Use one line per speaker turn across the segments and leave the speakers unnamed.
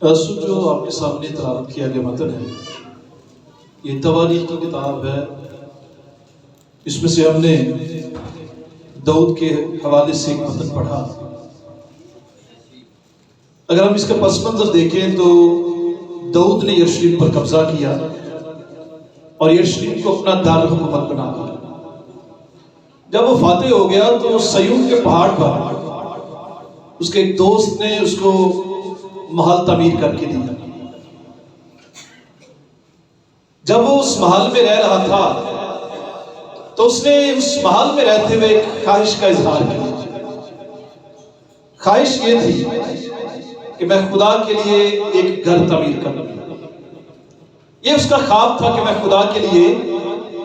جو آپ کے سامنے تلاوت کیا گیا متن ہے، یہ تواریخ کی کتاب ہے۔ اس میں سے ہم نے داؤد کے حوالے سے ایک متن پڑھا۔ اگر ہم اس کا پس منظر دیکھیں تو داؤد نے یروشلم پر قبضہ کیا اور یروشلم کو اپنا دارالحکومت بنا دیا۔ جب وہ فاتح ہو گیا تو سیون کے پہاڑ پر اس کے ایک دوست نے اس کو محل تعمیر کر کے دیا۔ جب وہ اس محل میں رہ رہا تھا تو اس نے اس محل میں رہتے ہوئے ایک خواہش کا اظہار کیا۔ خواہش یہ تھی کہ میں خدا کے لیے ایک گھر تعمیر کروں۔ یہ اس کا خواب تھا کہ میں خدا کے لیے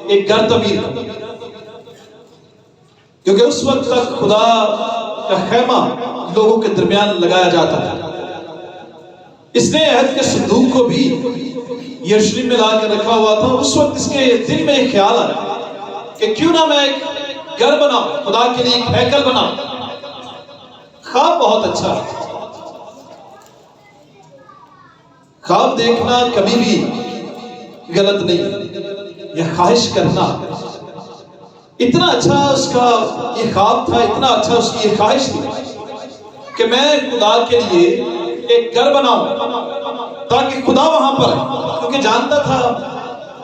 ایک گھر تعمیر کروں، کیونکہ اس وقت تک خدا کا خیمہ لوگوں کے درمیان لگایا جاتا تھا۔ اس نے عہد کے صندوق کو بھی یروشلم میں لا کے رکھا ہوا تھا۔ اس وقت اس کے دل میں ایک خیال آیا کہ کیوں نہ میں ایک گھر بناؤں، خدا کے لیے ایک ہیکل بناؤں۔ خواب بہت اچھا ہے۔ خواب دیکھنا کبھی بھی غلط نہیں، یہ خواہش کرنا اتنا اچھا اس کا یہ خواب تھا، اتنا اچھا اس کی یہ خواہش تھی کہ میں خدا کے لیے ایک گھر بناؤں تاکہ خدا وہاں پر ہے، کیونکہ جانتا تھا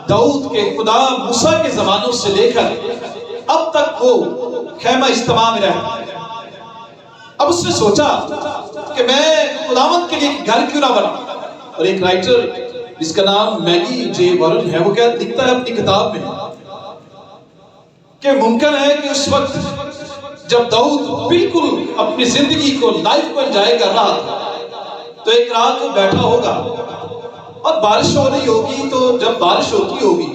داؤد کے خدا موسیٰ کے زمانوں سے لے کر اب تک وہ خیمہ اجتماع میں رہا۔ اب اس نے سوچا کہ میں خداوند کے لیے ایک گھر کیوں نہ بناؤں۔ اور ایک رائٹر جس کا نام میگی جے وارن ہے، وہ کیا لکھتا ہے اپنی کتاب میں کہ ممکن ہے کہ اس وقت جب داؤد بالکل اپنی زندگی کو لائف کو انجوائے کر رہا تھا تو ایک رات وہ بیٹھا ہوگا اور بارش ہو رہی ہوگی، تو جب بارش ہوتی ہوگی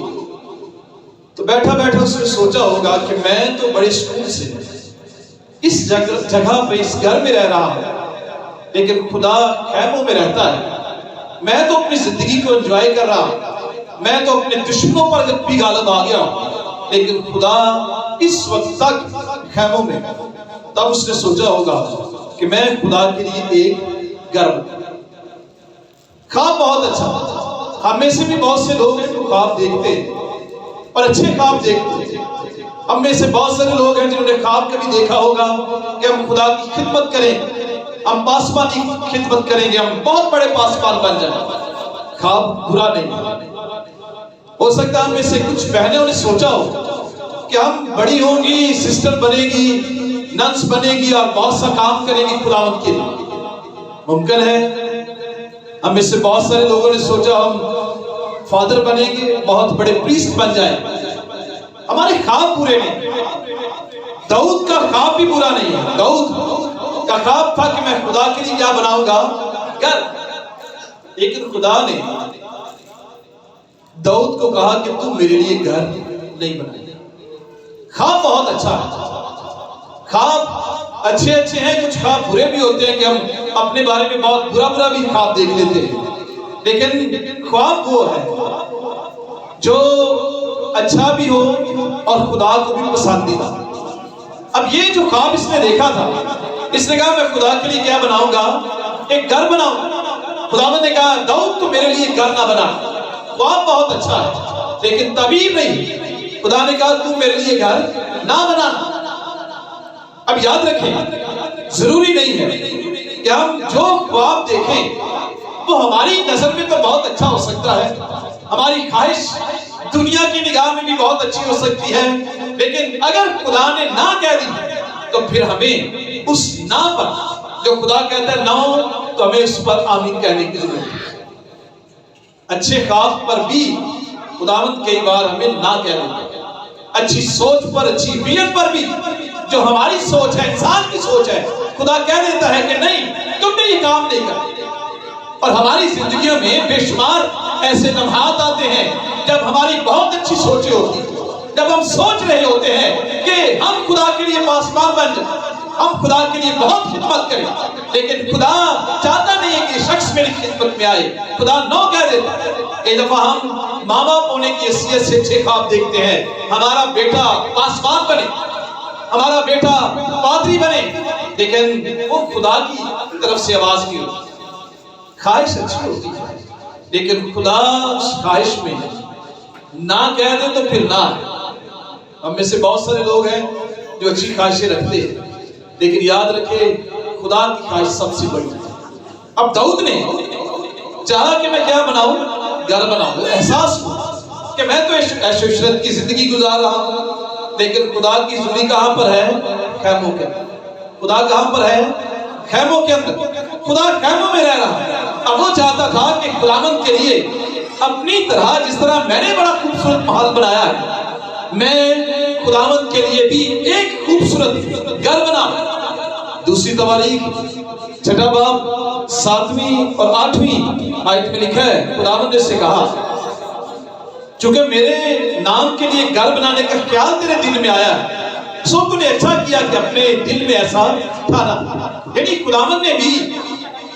تو بیٹھا بیٹھا اس نے سوچا ہوگا کہ میں تو بڑے سکون سے اس جگہ پہ اس گھر میں رہ رہا ہوں، لیکن خدا خیموں میں رہتا ہے۔ میں تو اپنی زندگی کو انجوائے کر رہا ہوں، میں تو اپنے دشمنوں پر بھی غالب آ گیا ہوں، لیکن خدا اس وقت تک خیموں میں۔ تب اس نے سوچا ہوگا کہ میں خدا کے لیے ایک گھر بناؤں۔ خواب بہت اچھا، ہم میں سے بھی بہت سے لوگ ہیں جو خواب دیکھتے ہیں اور اچھے خواب دیکھتے ہیں۔ ہم میں سے بہت سارے لوگ ہیں جنہوں نے خواب کبھی دیکھا ہوگا کہ ہم خدا کی خدمت کریں، ہم پاسبانی کی خدمت کریں گے، ہم بہت بڑے پاسبان بن جائیں۔ خواب برا نہیں۔ ہو سکتا ہے ہم میں سے کچھ بہنوں نے سوچا ہو کہ ہم بڑی ہوں گی، سسٹر بنے گی، ننس بنے گی اور بہت سا کام کریں گی خداوند کے لیے۔ ممکن ہے ہم میں سے بہت سارے لوگوں نے سوچا ہم فادر بنیں گے، بہت بڑے پریسٹ بن جائیں۔ ہمارے خواب برے نہیں۔ داؤد کا خواب بھی برا نہیں ہے۔ داؤد کا خواب تھا کہ میں خدا کے لیے کیا بناؤں گا؟ گھر۔ لیکن خدا نے داؤد کو کہا کہ تم میرے لیے گھر نہیں بنائے۔ خواب بہت اچھا ہے۔ خواب اچھے ہیں، کچھ خواب برے بھی ہوتے ہیں کہ ہم اپنے بارے میں بہت برا بھی خواب دیکھ لیتے ہیں، لیکن خواب وہ ہے جو اچھا بھی ہو اور خدا کو بھی پسندیدہ۔ اب یہ جو خواب اس نے دیکھا تھا، اس نے کہا میں خدا کے لیے کیا بناؤں گا؟ ایک گھر بناؤں۔ خداوند نے کہا داؤد تو میرے لیے گھر نہ بنا۔ خواب بہت اچھا ہے لیکن تعبیر نہیں۔ خدا نے کہا تم میرے لیے گھر نہ بنا۔ اب یاد رکھیں، ضروری نہیں ہے کہ ہم جو خواب دیکھیں وہ ہماری نظر میں تو بہت اچھا ہو سکتا ہے، ہماری خواہش دنیا کی نگاہ میں بھی بہت اچھی ہو سکتی ہے، لیکن اگر خدا نے نہ کہہ دی تو پھر ہمیں اس نہ پر، جو خدا کہتا ہے نو، تو ہمیں اس پر آمین کہنے کی ضرورت ہے۔ اچھے خواب پر بھی خداوند کئی بار ہمیں نہ کہہ دیتا ہے۔ اچھی سوچ پر، اچھی ویژن پر بھی، جو ہماری سوچ ہے، انسان کی سوچ ہے، خدا کہہ دیتا ہے کہ نہیں، تم نے یہ کام نہیں کرنا۔ اور ہماری زندگیوں میں بے شمار ایسے لمحات آتے ہیں جب ہماری بہت اچھی سوچیں ہوتی ہیں، جب ہم سوچ رہے ہوتے ہیں کہ ہم خدا کے لیے پاسبان بن جائیں، ہم خدا کے لیے بہت خدمت کریں، لیکن خدا چاہتا نہیں ہے کہ شخص میری خدمت میں آئے۔ خدا نو کہہ دیتا ہے۔ ایک دفعہ ہم ماں باپ ہونے کی حیثیت سے اچھے خواب دیکھتے ہیں، ہمارا بیٹا پاسبان بنے، ہمارا بیٹا پادری بنے، لیکن وہ خدا کی طرف سے آواز نہیں ہوتی۔ خواہش اچھی ہوتی ہے، لیکن خدا اس خواہش میں نہ کہہ دے تو پھر نہ ہے۔ ہم میں سے بہت سارے لوگ ہیں جو اچھی خواہشیں رکھتے ہیں، لیکن یاد رکھے خدا کی خواہش سب سے بڑی ہے۔ اب داؤد نے چاہا کہ میں کیا بناؤں، گھر بناؤں۔ احساس ہوا کہ میں تو عیش و عشرت کی زندگی گزار رہا ہوں، لیکن خدا کی زندگی کہاں پر ہے؟ خیموں کے اندر۔ خدا کہاں پر ہے؟ خیموں کے اندر۔ خدا خیموں میں رہ رہا ہے۔ اب وہ چاہتا تھا کہ خداوند کے لیے اپنی طرح، جس طرح میں نے بڑا خوبصورت محل بنایا ہے، میں خداوند کے لیے بھی ایک خوبصورت گھر بنا۔ دوسری تواریخ 6 باب 7ویں اور 8ویں آیت میں لکھا ہے، خداوند نے اس سے کہا چونکہ میرے نام کے لیے گھر بنانے کا خیال تیرے دل میں آیا ہے، سو تو نے اچھا کیا کہ اپنے دل میں ایسا ٹھانا۔ یعنی خداوند نے بھی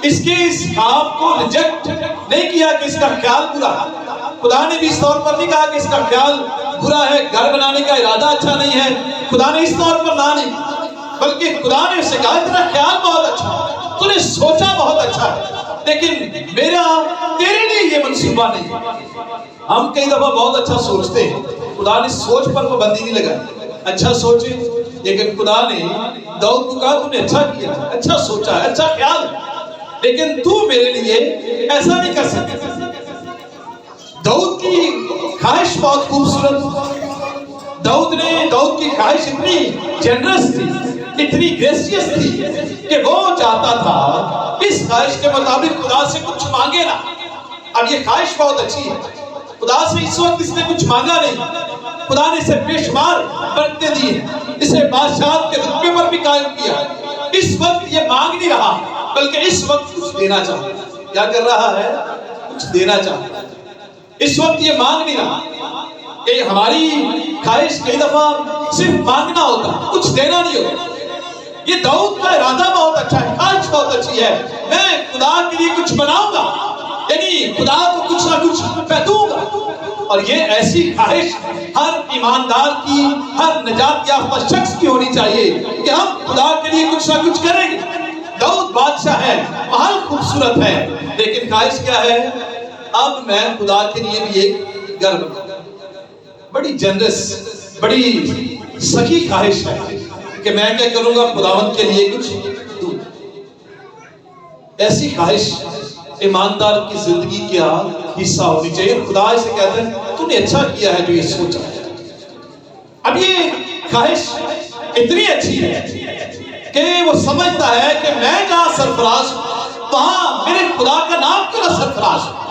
اس کے اس خواب کو ریجیکٹ نہیں کیا کہ اس کا خیال برا ہے۔ خدا نے بھی اس طور پر نہیں کہا کہ اس کا خیال برا ہے، گھر بنانے کا ارادہ اچھا نہیں ہے۔ خدا نے اس طور پر نہ نہیں، بلکہ خدا نے اس سے کہا تیرا خیال بہت اچھا ہے، تو نے سوچا بہت اچھا ہے، لیکن میرا تیرے لیے یہ منصوبہ نہیں۔ ہم کئی دفعہ بہت اچھا سوچتے ہیں، خدا نے سوچ پر پابندی نہیں لگائی، اچھا سوچے، لیکن خدا نے داؤد کو کہا تو نے اچھا کیا، اچھا سوچا ہے، اچھا خیال ہے، لیکن تو میرے لیے ایسا نہیں کر سکتا۔ داؤد کی خواہش بہت خوبصورت، داؤد کی خواہش اتنی جنرس تھی، اتنی گریسیس تھی کہ وہ چاہتا تھا اس خواہش کے مطابق خدا سے کچھ مانگے نہ۔ اب یہ خواہش بہت اچھی ہے، خدا سے اس وقت اس نے کچھ مانگا نہیں، خدا نے اسے بے شمار برکتیں دی ہیں، اسے بادشاہ کے رتبے پر بھی قائم کیا۔ اس وقت یہ مانگ نہیں رہا، بلکہ اس وقت کچھ دینا چاہتا ہے۔ کیا کر رہا ہے؟ کچھ دینا چاہتا ہے۔ اس وقت یہ مانگ نہیں رہا کہ ہماری خواہش کئی دفعہ صرف مانگنا ہوتا ہے، کچھ دینا نہیں ہوتا۔ یہ داؤد کا ارادہ بہت اچھا ہے، خواہش بہت اچھی ہے، میں خدا کے لیے کچھ بناؤں گا، یعنی خدا کو کچھ نہ کچھ میں دوں گا۔ اور یہ ایسی خواہش ہر ایماندار کی، ہر نجات یافتہ شخص کی ہونی چاہیے کہ ہم خدا کے لیے کچھ نہ کچھ کریں گے۔ داؤد بادشاہ ہے، محل خوبصورت ہے، لیکن خواہش کیا ہے؟ اب میں خدا کے لیے بھی ایک گھر بناؤں۔ بڑی جنرس، بڑی سخی خواہش ہے کہ میں کیا کروں گا؟ خداوند کے لیے کچھ دوں۔ ایسی خواہش ایماندار کی زندگی کا حصہ ہونی چاہیے۔ خدا اسے کہتا ہے تو نے اچھا کیا ہے جو یہ سوچا ہے۔ اب یہ خواہش اتنی اچھی ہے کہ وہ سمجھتا ہے کہ میں جہاں سرفراز ہوں وہاں میرے خدا کا نام کیوں نہ سرفراز ہوں۔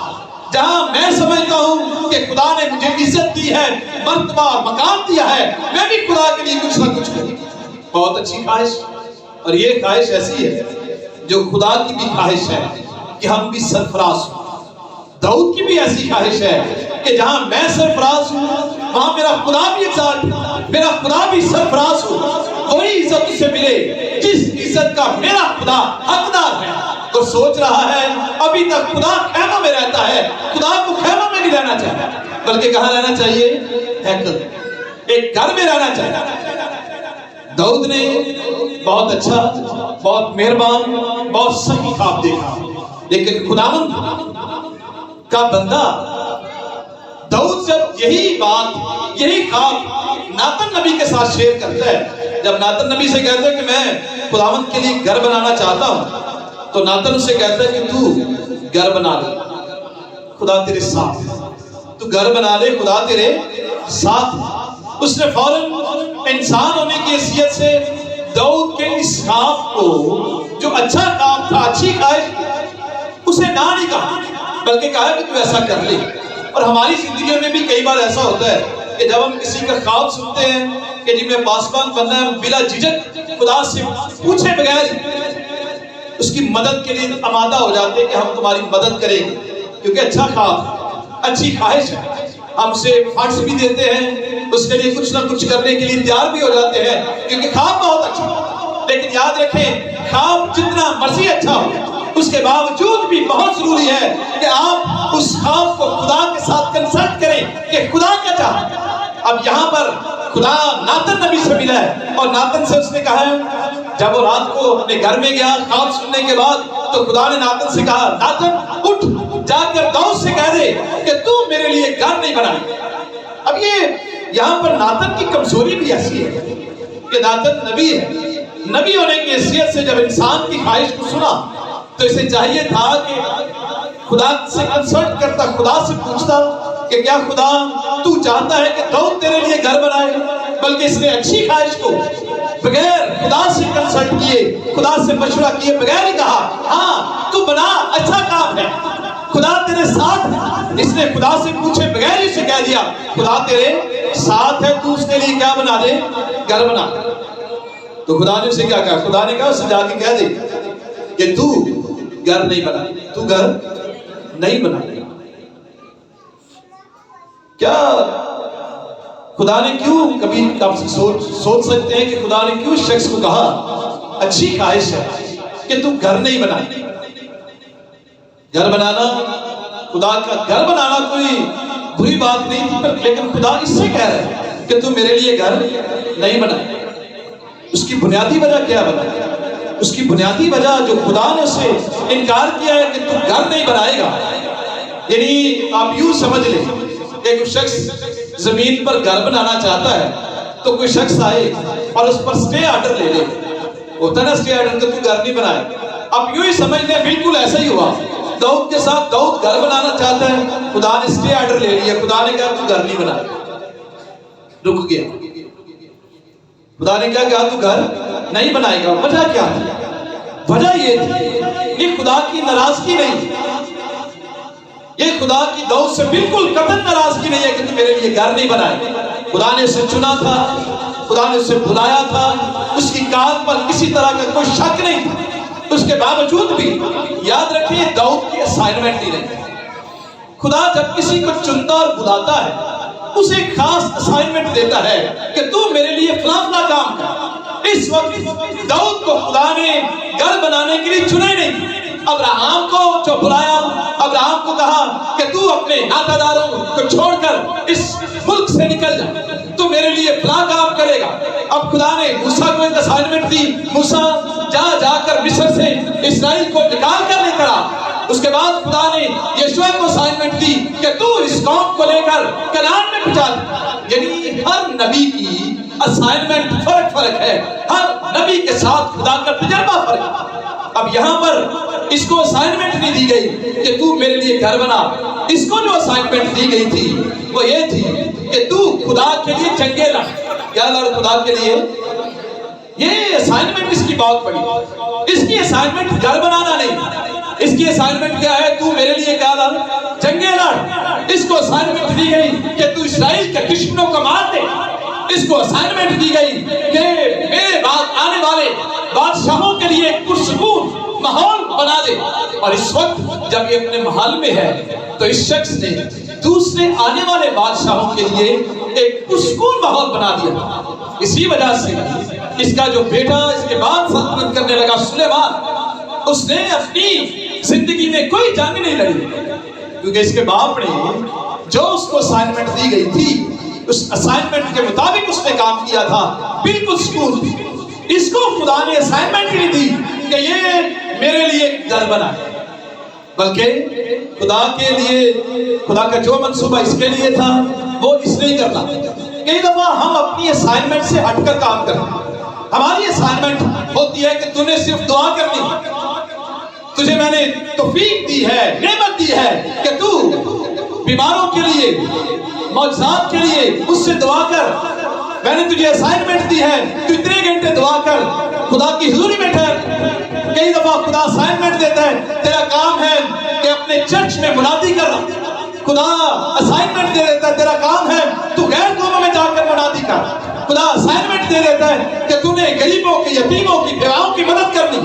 جہاں میں سمجھتا ہوں کہ خدا نے مجھے عزت دی ہے، مرتبہ اور مقام دیا ہے، میں بھی خدا کے لیے کچھ نہ کچھ کروں۔ بہت اچھی خواہش، اور یہ خواہش ایسی ہے جو خدا کی بھی خواہش ہے کہ ہم بھی سرفراز ہوں۔ داؤد کی بھی ایسی خواہش ہے کہ جہاں میں سرفراز ہوں وہاں میرا خدا بھی میرا خدا بھی سرفراز ہو، وہی عزت اسے ملے جس عزت کا میرا خدا حقدار ہے۔ تو سوچ رہا ہے ابھی تک خدا خیمہ میں رہتا ہے، خدا کو خیمہ میں نہیں رہنا چاہیے، بلکہ کہاں رہنا چاہیے؟ ہیکل، ایک گھر میں رہنا چاہیے۔ داؤد نے بہت اچھا، بہت مہربان، بہت صحیح خواب دیکھا، لیکن خداوند کا بندہ داؤد جب یہی بات، یہی خواب ناتن نبی کے ساتھ شیئر کرتا ہے، جب ناتن نبی سے کہتا ہے کہ میں خداوند کے لیے گھر بنانا چاہتا ہوں، تو ناتن اسے کہتا ہے کہ تو گھر بنا لے، خدا تیرے ساتھ ہے، تو گھر بنا لے، خدا تیرے ساتھ ہے۔ اس نے فوراً انسان ہونے کی حیثیت سے داؤد کے اس خواب کو، جو اچھا خواب تھا، اچھی خواہش، اسے نہ نہیں کہا، بلکہ کہا کہ تو ایسا کر لے۔ اور ہماری زندگیوں میں بھی کئی بار ایسا ہوتا ہے کہ جب ہم کسی کا خواب سنتے ہیں کہ جی میں پاسبان بننا ہے، بلا جھجک خدا سے پوچھے بغیر اس کی مدد کے لیے آمادہ ہو جاتے ہیں کہ ہم تمہاری مدد کریں گے، کیونکہ اچھا خواب، اچھی خواہش ہے، ہم سے فنڈز بھی دیتے ہیں، اس کے لیے کچھ نہ کچھ کرنے کے لیے تیار بھی ہو جاتے ہیں، کیونکہ خواب بہت اچھا ہے۔ لیکن یاد رکھیں خواب جتنا مرضی اچھا ہو، اس کے باوجود بھی بہت ضروری ہے کہ آپ اس خواب کو خدا کے ساتھ کنسلٹ کریں کہ خدا کیا چاہتا ہے۔ اب یہاں پر خدا ناتن نبی سے ملا ہے، اور ناتن سے اس نے کہا ہے، جب وہ رات کو اپنے گھر میں گیا خواب سننے کے بعد، تو خدا نے ناتن سے کہا ناتن اٹھ جا کر داؤد سے کہہ دے کہ تو میرے لیے گھر نہیں بنائی۔ اب یہ یہاں پر ناتن کی کمزوری بھی ایسی ہے کہ ناتن نبی ہے، نبی ہونے کی حیثیت سے جب انسان کی خواہش کو سنا تو اسے چاہیے تھا کہ خدا سے کنسلٹ کرتا، خدا سے پوچھتا کہ کیا خدا تو چاہتا ہے کہ داؤد تیرے لیے گھر بنائے؟ بلکہ اس نے اچھی خواہش کو بغیر خدا سے کنسلٹ کیے، خدا سے مشورہ کیے بغیر ہی کہا ہاں تو بنا، اچھا کام ہے، خدا تیرے ساتھ ہے۔ اس نے خدا سے پوچھے بغیر ہی سے کہہ دیا خدا تیرے ساتھ ہے، تو اس کے لیے کیا بنا دے؟ گھر بنا۔ تو خدا نے اسے کیا کہا؟ خدا نے کہا اسے جا کے کہہ دے کہ تو گھر نہیں بنا، تو گھر نہیں بنا۔ کیا خدا نے کیوں، کبھی آپ سوچ سکتے ہیں کہ خدا نے کیوں شخص کو کہا اچھی خواہش ہے کہ تو گھر نہیں بنا؟ گھر بنانا، خدا کا گھر بنانا کوئی بری بات نہیں تھی، لیکن خدا اس سے کہہ رہا ہے کہ تو میرے لیے گھر نہیں بنا۔ اس کی بنیادی وجہ کیا بنا؟ اس کی بنیادی وجہ جو خدا نے اسے انکار کیا ہے کہ تو گھر نہیں بنائے گا، یعنی آپ یوں سمجھ لیں کہ کوئی شخص زمین پر گھر بنانا چاہتا ہے تو کوئی شخص آئے اور اس پر سٹے آرڈر لے لے، ہوتا نا سٹے آرڈر کہ تو گھر نہیں بنائے۔ اب یوں ہی سمجھ لیں بالکل ایسا ہی ہوا، داؤد کے ساتھ داؤد گھر بنانا چاہتا ہے، خدا نے سٹے آرڈر لے لیا، خدا نے کہا تو گھر نہیں بنائے، رک گیا۔ خدا نے کہا تو گھر نہیں بنائے گا، وجہ کیا تھی؟ وجہ یہ تھی یہ خدا کی ناراضگی نہیں، یہ خدا کی داؤد سے بالکل قطعاً ناراضگی نہیں ہے کہ تو میرے لیے گھر نہیں بنائے۔ خدا نے اسے چنا تھا، خدا نے اسے بلایا تھا، اس کی کام پر کسی طرح کا کوئی شک نہیں تھا، اس کے باوجود بھی یاد رکھیے داؤد کی اسائنمنٹ ہی نہیں۔ خدا جب کسی کو چنتا اور بلاتا ہے اسے خاص اسائنمنٹ دیتا ہے کہ تو میرے لیے فلاں فلاں کام کر۔ اس وقت داؤد کو خدا نے گھر بنانے کے لیے چنا ہی نہیں۔ ابراہیم کو جو بلایا، ابراہیم کو کہا کہ تو اپنے ناتا داروں کو چھوڑ کر اس ملک سے نکل جا، تو میرے لیے فلاں کام کرے گا۔ اب خدا نے موسیٰ کو ایک اسائنمنٹ دی، موسیٰ جا کر مصر سے اسرائیل کو نکال کر لے کر آ۔ اس کے بعد خدا نے یشوع کو اسائنمنٹ دی کہ تو اس قوم کو لے کر کنعان میں پہنچا دے۔ یعنی ہر نبی کی اسائنمنٹ فرق ہے، ہر نبی کے ساتھ خدا کا تجربہ فرق ہے۔ اب یہاں پر اس کو اسائنمنٹ نہیں دی گئی کہ تو میرے لیے گھر بنا، اس کو جو اسائنمنٹ دی گئی تھی وہ یہ تھی کہ تو خدا کے لیے جنگیں لڑ۔ کیا لڑ؟ خدا کے لیے۔ یہ اسائنمنٹ اس کی بہت بڑی، اس کی اسائنمنٹ گھر بنانا نہیں، اس کی اسائنمنٹ کیا ہے؟ تو میرے لیے کیا لڑ؟ جنگیں لڑ۔ اس کو اسائنمنٹ دی گئی کہ تو اسرائیل کے دشمنوں کو مار دے، اس کو اسائنمنٹ دی گئی کہ میرے بعد آنے والے بادشاہوں کے لیے ایک پرسکون ماحول بنا دے۔ اور اس وقت جب یہ اپنے محل میں ہے تو اس شخص نے دوسرے آنے والے بادشاہوں کے لیے ایک پرسکون ماحول بنا دیا۔ اسی وجہ سے اس کا جو بیٹا اس کے بعد سلطنت کرنے لگا سلیمان، اس نے اپنی زندگی میں کوئی جنگ نہیں لڑی، کیونکہ اس کے باپ نے جو اس کو اسائنمنٹ دی گئی تھی اس اسائنمنٹ کے مطابق اس نے کام کیا تھا، بالکل سکون تھی۔ اس کو خدا نے اسائنمنٹ نہیں دی کہ یہ میرے لیے گھر بنا ہے، بلکہ خدا کے لیے، خدا کا جو منصوبہ اس کے لیے تھا وہ اس نے ہی کرنا۔ کئی دفعہ ہم اپنی اسائنمنٹ سے ہٹ کر کام کرتے ہیں۔ ہماری اسائنمنٹ ہوتی ہے کہ تو نے صرف دعا کرنی، تجھے میں نے توفیق دی ہے، نعمت دی ہے کہ تو بیماروں کے لیے، معجزات کے لیے مجھ سے دعا کر۔ میں نے تجھے اسائنمنٹ دی ہے تو اتنے گھنٹے دعا کر، خدا کی حضوری میں ٹھہر۔ کئی دفعہ خدا اسائنمنٹ دیتا ہے، تیرا کام ہے کہ اپنے چرچ میں منادی کرنا۔ خدا اسائنمنٹ دے دیتا ہے، تیرا کام ہے تو غیر قوموں میں جا کر منادی کر۔ خدا اسائنمنٹ دے دیتا ہے کہ تو نے غریبوں کی، یتیموں کی، بیواؤں کی مدد کرنی۔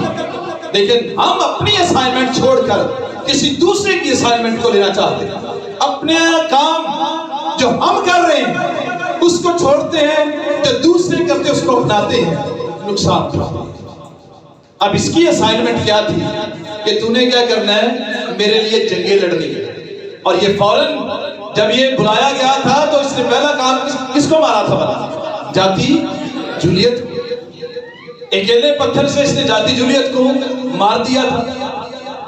لیکن ہم اپنی اسائنمنٹ چھوڑ کر کسی دوسرے کی اسائنمنٹ کو لینا چاہتے ہیں، اپنے کام جو ہم کر رہے ہیں اس کو چھوڑتے ہیں، جو دوسرے کرتے اس کو اپناتے ہیں، نقصان تھا۔ اب اس کی اسائنمنٹ کیا تھی کہ تو نے کیا کرنا ہے؟ میرے لیے جنگیں لڑنی ہے۔ اور یہ فوراً جب یہ بلایا گیا تھا تو اس نے پہلا کام کس کو مارا تھا؟ بنا جاتی جولیت، اکیلے پتھر سے اس نے جاتی جولیت کو مار دیا تھا۔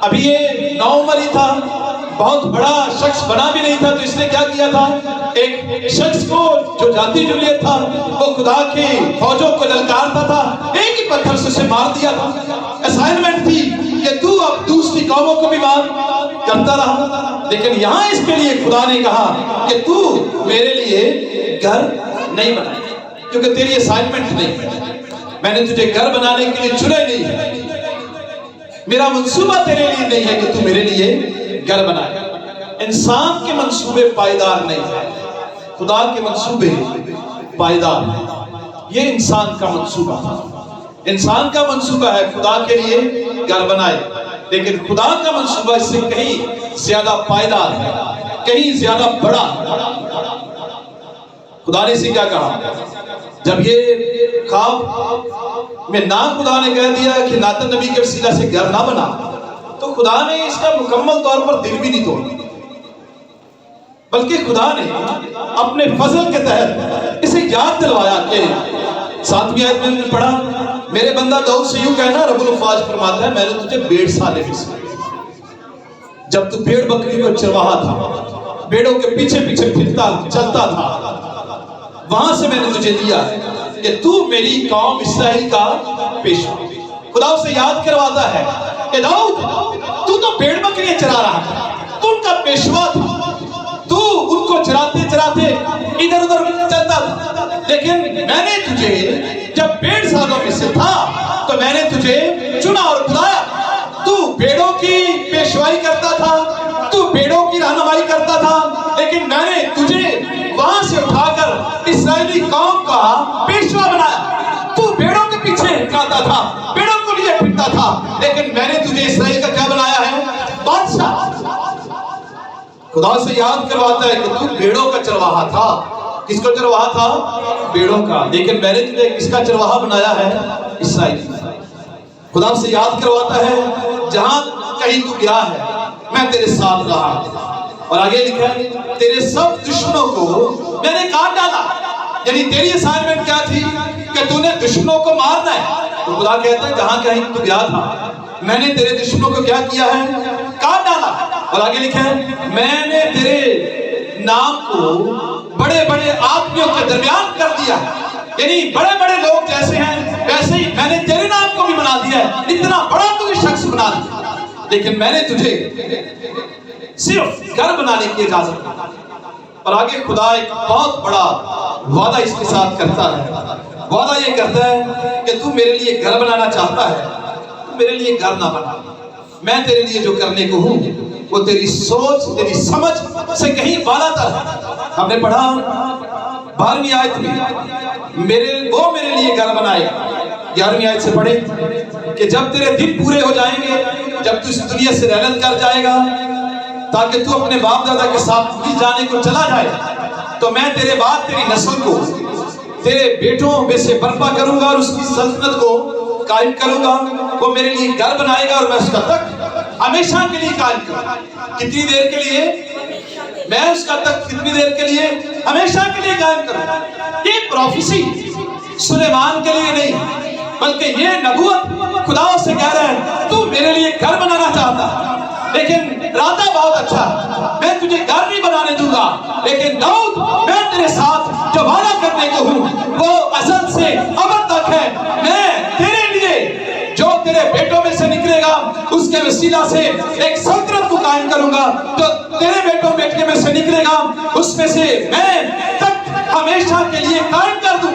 ابھی یہ نوعمر ہی تھا، بہت بڑا شخص بنا بھی نہیں تھا، تو اس نے کیا کیا تھا؟ ایک شخص کو جو جاتی جولیت تھا، وہ خدا کی فوجوں کو للکارتا تھا، ایک ہی پتھر سے اسے مار دیا تھا۔ اسائنمنٹ تھی کہ تو اب دوسری قوموں کو بھی مار کرتا رہا، لیکن یہاں اس کے لیے خدا نے کہا کہ تو میرے لیے گھر نہیں بنائے، کیونکہ تیری اسائنمنٹ نہیں، میں نے تجھے گھر بنانے کے لیے چنے نہیں، میرا منصوبہ تیرے لیے نہیں ہے کہ تو میرے لیے گھر بنائے۔ انسان کے منصوبے پائیدار نہیں ہیں، خدا کے منصوبے پائیدار ہیں۔ یہ انسان کا منصوبہ ہے، انسان کا منصوبہ ہے خدا کے لیے گھر بنائے، لیکن خدا کا منصوبہ اس سے کہیں زیادہ پائیدار ہے، کہیں زیادہ بڑا ہے۔ خدا نے اسے کیا کہا؟ جب یہ خواب میں نہ خدا نے کہہ دیا کہ ناتن نبی کے وسیلہ سے گھر نہ بنا، تو خدا نے اس کا مکمل طور پر دل بھی نہیں توڑا، بلکہ خدا نے اپنے فضل کے تحت اسے یاد دلوایا کہ 7ویں آیت میں نے پڑھا، میرے بندہ داؤد سے یوں کہنا، رب الافواج فرماتا ہے، میں نے تجھے 1.5 سال سے، جب تو بھیڑ بکری کو چرواہا تھا، بھیڑوں کے پیچھے پیچھے پھرتا چلتا تھا، وہاں سے میں نے تجھے دیا کہ تو میری قوم اسرائیل کا پیشوا۔ خدا اسے یاد کرواتا ہے کہ داؤد تو بھیڑ بکریاں چرا رہا تھا، تو ان کا پیشوا تھا، تو ان کو چراتے چراتے ادھر ادھر چلتا تھا، لیکن میں نے تجھے جب 1.5 سالوں میں سے تھا تو میں نے تجھے چنا اور بلایا، تو بھیڑوں کی پیشوائی کرتا تھا، تو بھیڑوں کی رہنمائی کرتا تھا، لیکن میں نے تجھے وہاں سے اٹھا کر اسرائیلی قوم کا پیشوا بنایا۔ تو بھیڑوں کے پیچھے جاتا تھا، بھیڑوں کو لیے پھرتا تھا، لیکن میں نے تجھے اسرائیل کا کیا بنایا ہے؟ بادشاہ۔ خدا سے یاد کرواتا ہے کہ تو بھیڑوں کا چرواہا تھا۔ کس کو چرواہا تھا؟ بھیڑوں کا، لیکن میں نے تجھے کس کا چرواہا بنایا ہے؟ اسرائیل۔ خدا سے یاد کرواتا ہے جہاں کہیں تو گیا ہے میں تیرے ساتھ رہا، اور آگے لکھا ہے تیرے سب دشمنوں کو میں نے کاٹ ڈالا۔ یعنی تیری اسائنمنٹ کیا تھی؟ کہ تو نے دشمنوں کو مارنا ہے۔ تو خدا کہتا ہے جہاں کہیں تو گیا تھا میں نے تیرے دشمنوں کو کیا کیا ہے؟ کاٹ ڈالا۔ اور آگے لکھا ہے میں نے تیرے نام کو بڑے بڑے آدمیوں کے درمیان کر دیا، یعنی بڑے بڑے لوگ جیسے ہیں ویسے ہی میں نے تیرے نام کو بھی بنا دیا ہے، اتنا بڑا تجھے شخص بنا دیا، لیکن میں نے تجھے صرف گھر بنانے کی اجازت دی۔ اور آگے خدا ایک بہت بڑا وعدہ اس کے ساتھ کرتا ہے، وعدہ یہ کرتا ہے کہ تو میرے لیے گھر بنانا چاہتا ہے، تو میرے لیے گھر نہ بنا، میں تیرے لیے جو کرنے کو ہوں وہ تیری سوچ تیری سمجھ سے کہیں بالا تر ہے۔ ہم نے پڑھا 12ویں آیت میں وہ میرے لیے گھر بنائے، 11ویں آیت سے پڑھے کہ جب تیرے دن پورے ہو جائیں گے، جب تو اس دنیا سے رحلت کر جائے گا تاکہ تو اپنے باپ دادا کے ساتھ مل جانے کو چلا جائے، تو میں تیرے بعد تیری نسل کو تیرے بیٹوں میں سے برپا کروں گا اور اس کی سلطنت کو قائم کروں گا، وہ میرے لیے گھر بنائے گا اور میں اس کا تخت ہمیشہ کے لیے قائم کروں گا۔ کتنی دیر کے لیے؟ میں اس کا تخت کتنی دیر کے لیے؟ ہمیشہ کے لیے قائم کروں گا۔ یہ پروفیسی سلیمان کے لیے نہیں، بلکہ یہ نبوت خدا سے کہہ رہا ہے تو میرے لیے گھر بنانا چاہتا ہے، لیکن ارادہ بہت اچھا، میں تجھے گھر نہیں بنانے دوں گا، لیکن داؤد میں تیرے ساتھ جو وعدہ کرنے کو ہوں وہ ازل سے ابد تک ہے۔ میں تیرے لیے جو تیرے بیٹوں میں سے نکلے گا اس کے وسیلہ سے ایک سلطنت کو قائم کروں گا، جو تیرے بیٹوں بیٹے میں سے نکلے گا اس میں سے میں تک ہمیشہ کے لیے قائم کر دوں،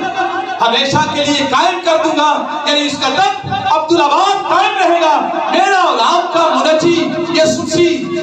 ہمیشہ کے لیے قائم کر دوں گا، یعنی اس کا تخت عبدالآباد قائم رہے گا۔ میرا اور آپ کا منجی یسوع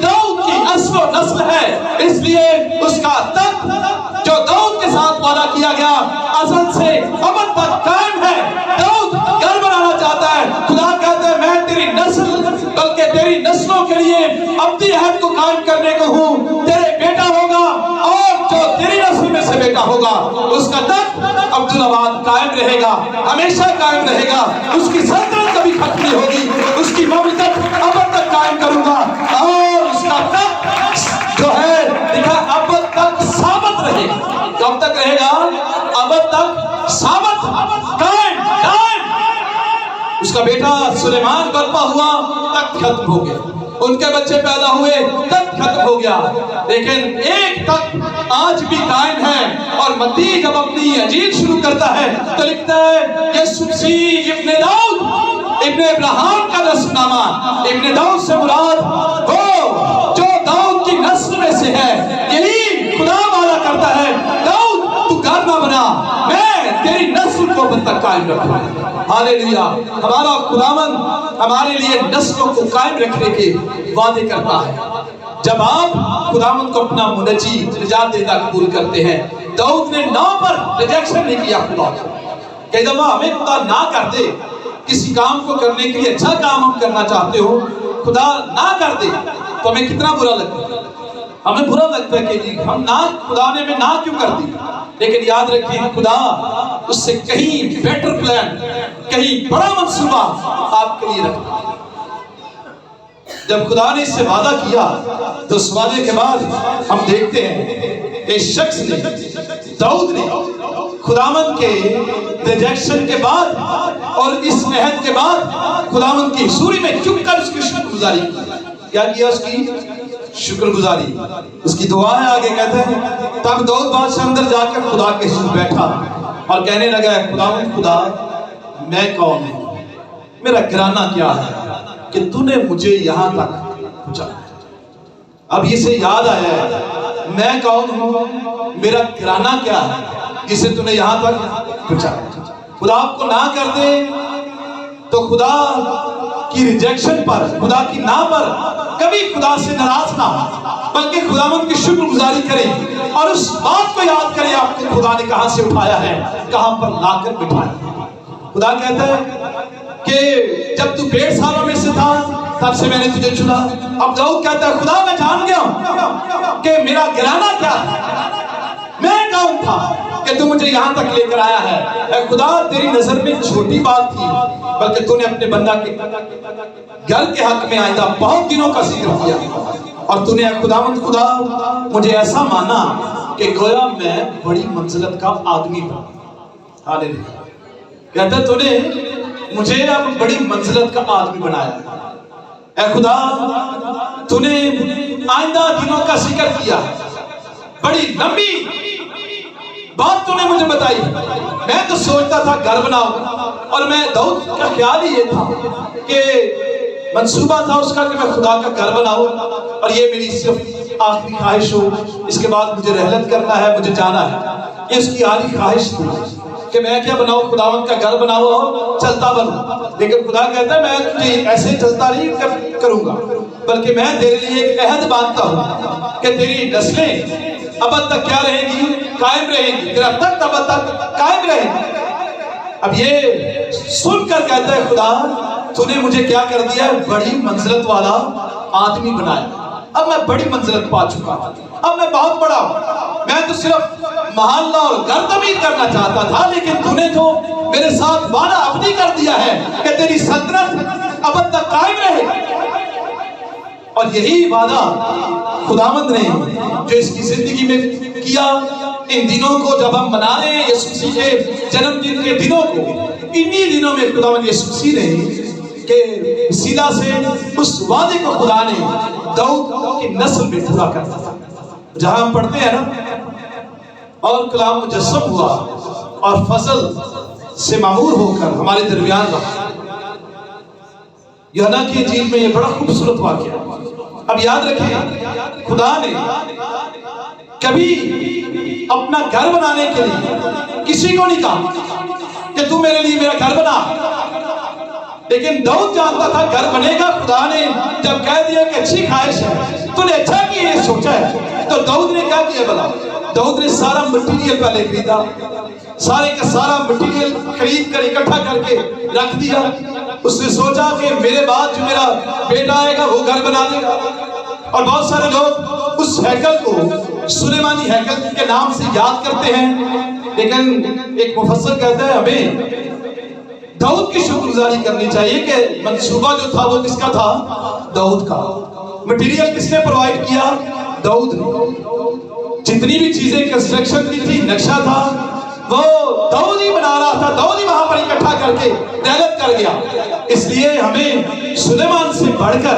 داؤد کی اصل و نسل ہے، اس لیے اس کا تخت جو داؤد کے ساتھ وعدہ کیا گیا ازل سے ابد تک قائم ہے۔ داؤد گھر بنانا چاہتا ہے، خدا کہتا ہے میں تیری نسل بلکہ تیری نسلوں کے لیے ابدی عہد کو قائم کرنے کو ہوں، تیرے بیٹا ہوگا اور جو تیری نسل میں سے بیٹا ہوگا اس کا تخت عبدالآباد قائم رہے گا، ہمیشہ قائم رہے گا، اس کی سلطنت کبھی ختم نہیں ہوگی، اس کی مملکت ابد تک قائم کروں گا، اور اس کا تخت جو ہے لکھا ابد تک ثابت رہے گا۔ کب تک رہے گا؟ ابد تک ثابت، قائم قائم۔ اس کا بیٹا سلیمان برپا ہوا، تخت ختم ہو گیا، ان کے بچے پیدا ہوئے، تخت ختم ہو گیا، لیکن ایک تخت آج بھی قائم ہے۔ اور متی جب اپنی انجیل شروع کرتا ہے تو لکھتا ہے یسوع مسیح ابن داؤد، ابن ابراہیم کا نسل نامہ۔ ابن داؤد سے مراد وہ جو داؤد کی نسل میں سے ہے۔ یہی خدا وعدہ کرتا ہے، داؤد تو گھر نہ بنا، میں تیری نسل کو اب تک قائم رکھوں۔ ہاللیلویا۔ ہمارا خداوند ہمارے لیے نسلوں کو قائم رکھنے کے وعدے کرتا ہے۔ جب آپ خداوند کو اپنا منجی، نجات دہندہ قبول کرتے ہیں، داؤد نے نہ پر ریجیکشن نہیں کیا خدا کو۔ کئی دفعہ ہمیں خدا نہ کر دے، کسی کام کو کرنے کے لیے اچھا کام ہم کرنا چاہتے ہو، خدا نہ کر دے تو ہمیں کتنا برا لگتا ہے۔ ہمیں برا لگتا ہے کہ جی ہم نہ، خدا نے ہمیں نہ کیوں کر دی۔ لیکن یاد رکھیں خدا اس سے کہیں بیٹر پلان، کہیں بڑا منصوبہ آپ کے لیے رکھتا ہے۔ جب خدا نے اس سے وعدہ کیا تو اس وعدے کے بعد ہم دیکھتے ہیں کہ شخص نے، داؤد نے خداوند کے ریجیکشن کے بعد اور اس عہد کے بعد خداوند کی حضوری میں چپ کر اس کی شکر گزاری کی۔ کیا کیا؟ اس کی شکر گزاری۔ اس کی دعا ہے، آگے کہتا ہے تب داؤد بادشاہ اندر جا کر خدا کے حضور بیٹھا اور کہنے لگا خداوند خدا میں کون ہوں، میرا گھرانہ کیا ہے کہ تو نے مجھے یہاں تک پہنچایا۔ اب اسے یاد آیا ہے میں کون ہوں، میرا گھرانہ کیا ہے جسے تو نے یہاں تک پہنچایا۔ خدا آپ کو نہ کر دے تو خدا کی ریجیکشن پر، خدا کی نہ پر کبھی خدا سے ناراض نہ ہو، بلکہ خداوند کی شکر گزاری کریں اور اس بات کو یاد کریں آپ کو خدا نے کہاں سے اٹھایا ہے، کہاں پر لا کر بٹھایا۔ خدا کہتا ہے کہ جب تو 1.5 سالوں میں سے تھا تب سے میں نے تجھے چنا۔ اب داؤد کہتا ہے خدا میں جان گیا ہوں کہ میرا گھرانہ کیا ہے، میں کون تھا کہ تو مجھے یہاں تک لے کر آیا ہے۔ اے خدا تیری نظر میں چھوٹی بات تھی، بلکہ تو نے اپنے بندہ کے گھر کے حق میں آئندہ بہت دنوں کا ذکر کیا، اور تو نے خداوند خدا مجھے ایسا مانا کہ گویا میں بڑی منزلت کا آدمی بنا۔ ہاللیلویا۔ کہتا ہے تو نے مجھے اب بڑی منزلت کا آدمی بنایا۔ اے خدا تو نے آئندہ دنوں کا ذکر کیا، بڑی لمبی بات تو نے مجھے بتائی۔ میں تو سوچتا تھا گھر بناؤں، اور میں داؤد کا خیال ہی یہ تھا کہ منصوبہ تھا اس کا کہ میں خدا کا گھر بناؤں اور یہ میری صرف آخری خواہش ہو، اس کے بعد مجھے رحلت کرنا ہے، مجھے جانا ہے۔ یہ اس کی آخری خواہش تھی کہ میں کیا بناؤں، خداوند کا گھر بناؤں اور چلتا بنوں۔ لیکن خدا کہتا ہے میں تجھے ایسے چلتا نہیں کروں گا، بلکہ میں تیرے لیے ایک عہد باندھتا ہوں کہ تیری نسلیں ابد تک کیا رہیں گی، قائم رہیں گی، تیرا تخت ابد تک قائم رہے گی۔ اب یہ سن کر کہتا ہے خدا تو نے مجھے کیا کر دیا، بڑی منزلت والا آدمی بنایا۔ اب میں بڑی منزلت پا چکا ہوں، اب میں بہت بڑا ہوں۔ میں تو صرف محلہ اور گھر تعمیر کرنا چاہتا تھا، لیکن تو نے تو میرے ساتھ وعدہ اپنی کر دیا ہے کہ تیری سلطنت ابد تک قائم رہے۔ اور یہی وعدہ خداوند نے جو اس کی زندگی میں کیا، ان دنوں کو جب ہم منا رہے ہیں یسوع مسیح کے جنم دن کے دنوں کو، انہی دنوں میں خداوند یسوع مسیح نے کہ سیدھا سے اس وعدے کو خدا نے داؤد کی نسل میں پورا کر دیا۔ جہاں ہم پڑھتے ہیں نا، اور کلام مجسم ہوا اور فضل سے معمور ہو کر ہمارے درمیان رہا۔ یوحنا کی انجیل میں یہ بڑا خوبصورت واقعہ۔ اب یاد رکھیں خدا نے کبھی اپنا گھر بنانے کے لیے کسی کو نہیں کہا کہ تو میرے لیے میرا گھر بنا، لیکن داؤد جانتا تھا گھر بنے گا۔ خدا نے جب کہہ دیا کہ اچھی خواہش ہے، تو نے اچھا کیا یہ سوچا ہے، تو داؤد نے کیا کیا بلا؟ داؤد نے سارا مٹیریل پہلے خریدا، سارے کا سارا مٹیریل خرید کر اکٹھا کر کے رکھ دیا۔ اس نے سوچا کہ میرے بعد جو میرا بیٹا آئے گا وہ گھر بنا دے گا۔ اور بہت سارے لوگ اس ہیکل کو سلیمانی ہیکل کے نام سے یاد کرتے ہیں، لیکن ایک مفسر کہتا ہے ہمیں داؤد کی شکر گزاری کرنی چاہیے کہ منصوبہ جو تھا وہ کس کا تھا؟ داؤد کا۔ مٹیریل کس نے پرووائڈ کیا؟ داؤد نے۔ جتنی بھی چیزیں کنسٹرکشن کی تھی، نقشہ تھا، وہ داؤد ہی بنا رہا تھا، داؤد ہی وہاں پر اکٹھا کر کے رحلت کر گیا۔ اس لیے ہمیں سلیمان سے بڑھ کر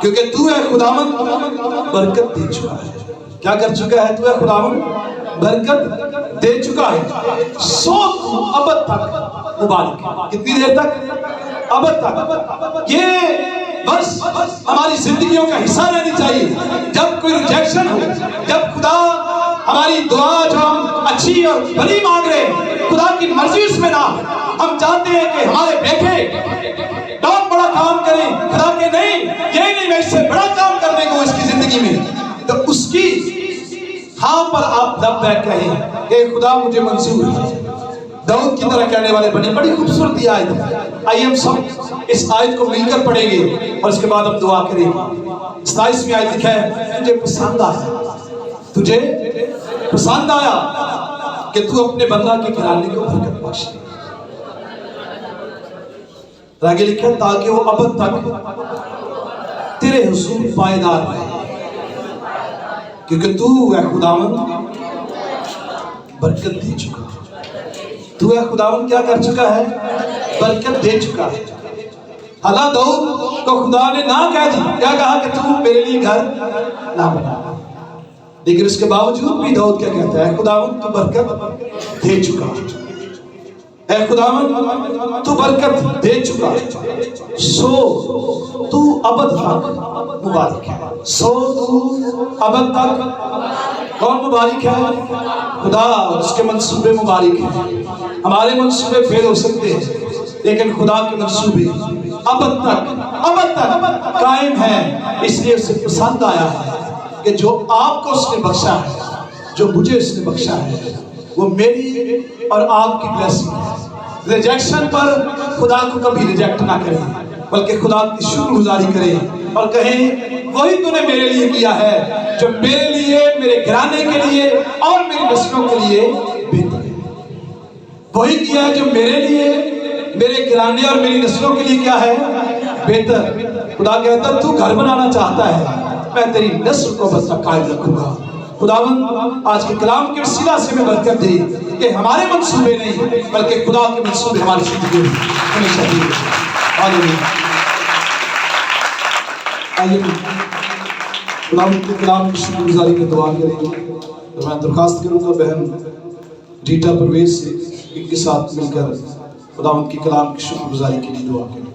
کیونکہ تو اے خداوند برکت دے چکا ہے. کیا کر چکا ہے تو اے خداوند؟ برکت دے چکا ہے. سو تو ابد تک مبارک ہے. کتنی دیر تک؟ ابد تک. یہ بس ہماری زندگیوں کا حصہ رہنی چاہیے. جب کوئی ریجیکشن ہو، جب خدا ہماری دعا جو ہم اچھی اور بڑی مانگ رہے ہیں، خدا کی مرضی اس میں نہ، ہم چاہتے ہیں کہ ہمارے بیٹے بہت بڑا کام کریں، خدا کہ نہیں یہ نہیں، میں اس سے بڑا کام کرنے کو اس کی زندگی میں، تو اس کی ہاں پر آپ دب بیٹھ کہیں کہ خدا مجھے منظور ہے. داؤد کی طرح کہنے والے بنے. بڑی خوبصورت یہ آیت ہے. آئیے ہم سب اس آیت کو مل کر پڑھیں گے اور اس کے بعد ہم دعا کریں گے. 27ویں آیت لکھا ہے، تجھے پسند آیا، تجھے پسند آیا کہ تو اپنے بندہ کے گھرانے کو برکت بخش دے. آگے لکھا تاکہ وہ ابد تک تیرے حضور پائیدار رہے، کیونکہ تو اے خداوند برکت دے چکا. تو اے خداوند کیا کر چکا ہے؟ برکت دے چکا ہے. اللہ داؤد کو خدا نے نہ کہہ دی، کیا کہا کہ تو میرے لیے گھر نہ بنا، لیکن اس کے باوجود بھی داؤد کیا کہتا ہے؟ خداوند تو برکت دے چکا، اے خداوند تو برکت دے چکا، سو تو ابد تک مبارک ہے. سو تو ابد تک کون مبارک ہے؟ خدا اور اس کے منصوبے مبارک ہیں. ہمارے منصوبے فیل ہو سکتے ہیں لیکن خدا کے منصوبے ابد تک قائم ہیں. اس لیے اسے پسند آیا ہے کہ جو آپ کو اس نے بخشا ہے، جو مجھے اس نے بخشا ہے، وہ میری اور آپ کی بلیسنگ ہے. ریجیکشن پر خدا کو کبھی ریجیکٹ نہ کریں، بلکہ خدا کی شکر گزاری کریں اور کہیں وہی تو نے میرے لیے کیا ہے جو میرے لیے، میرے گھرانے کے لیے اور میری نسلوں کے لیے بہتر ہے. وہی کیا ہے جو میرے لیے، میرے گھرانے اور میری نسلوں کے لیے کیا ہے؟ بہتر. خدا کہتا تو گھر بنانا چاہتا ہے، میں تیری نسل کو بس قائم رکھوں گا. خداوند آج کے کلام کے وسیلہ سے میں برکت دے کہ ہمارے منصوبے نہیں بلکہ خدا کے منصوبے ہماری زندگی میں ہمیشہ دے. آمین. آئیے خداوند کے کلام کی شکر گزاری میں دعا کریں گے. تو میں درخواست کروں گا بہن ریٹا پرویز سے ان کے ساتھ مل کر خداوند کے کلام کی شکر گزاری کے لیے دعا کریں.